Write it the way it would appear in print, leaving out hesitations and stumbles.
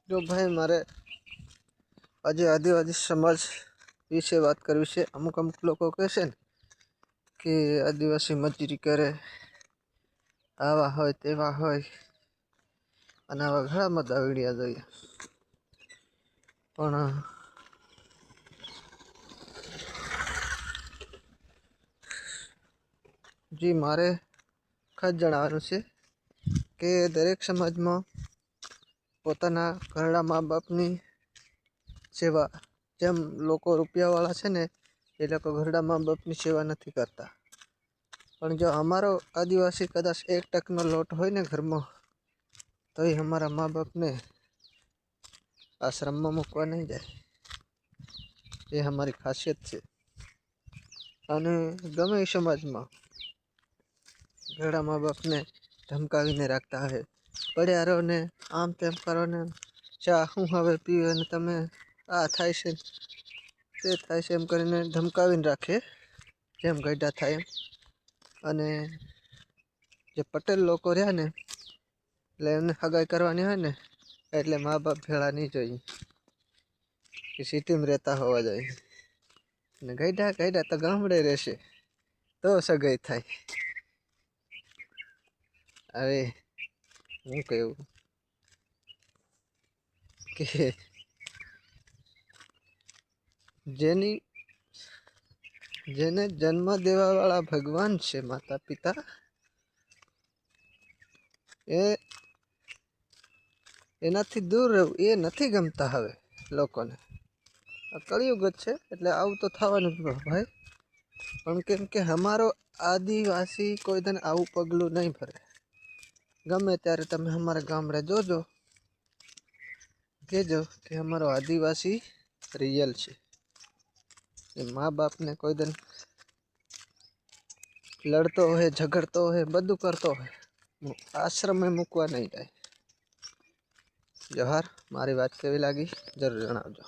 जो भाई मारे आज आदिवासी समाज विषे बात करवी छे। अमुक अमुक लोग कहे कि आदिवासी मजूरी करे, आवा होय तेवा होय अने आवा घणा बधा वीडिया जोया। पण जी मारे खास जणाववानुं छे के दरेक समाज में पोताना घरड़ा माँ बापनी सेवा जेम लोको रूपियावाळा छे ने ए लोको घरड़ा माँ बापनी सेवा नहीं करता। पण जो अमारो आदिवासी कदाच 1% लोट होय ने घर में तो ही हमारा माँ बाप ने आश्रम में मूकवा नहीं जाए। ये हमारी खासियत है। अने गमे समाज में घरड़ा माँ बाप ने धमकावीने राखता है, पड्या रहो ने आम तेम करो ने चा हूँ हवे पीवे ने तमे आ थाय छे ते थाय छे एम करीने धमकावीने राखे जेम गड्ढा थाय एम। अने जे पटेल लोको रह्या ने એટલે એમને હગાઈ કરવાની હોય ને એટલે મા બાપ ભેળા નહીં જોઈએ કે સિટીમાં રહેતા હોવા જોઈએ ને ગઈઢા ગઈઢા તો ગામડે રહેશે તો સગાઈ થાય। હવે હું કહું કે જેની જેને જન્મ દેવાવાળા ભગવાન છે માતા પિતા એ એનાથી दूर रहવું એ નથી ગમતા હવે લોકોને। આ કળિયુગ જ છે એટલે આવું તો થવાનું જ ભાઈ। પણ કેમ કે અમારો આદિવાસી કોઈ દિન આવું પગલું નહીં ભરે। ગમે ત્યારે તમે અમારા ગામડે જોજો કહેજો કે અમારો આદિવાસી रियल છે। એ મા બાપને કોઈ દિન લડતો હોય ઝઘડતો હોય બધું કરતો હોય આશ્રમે મૂકવા નહીં જાય। जोहार, मारी बात केवी लागी जरूर जणावजो।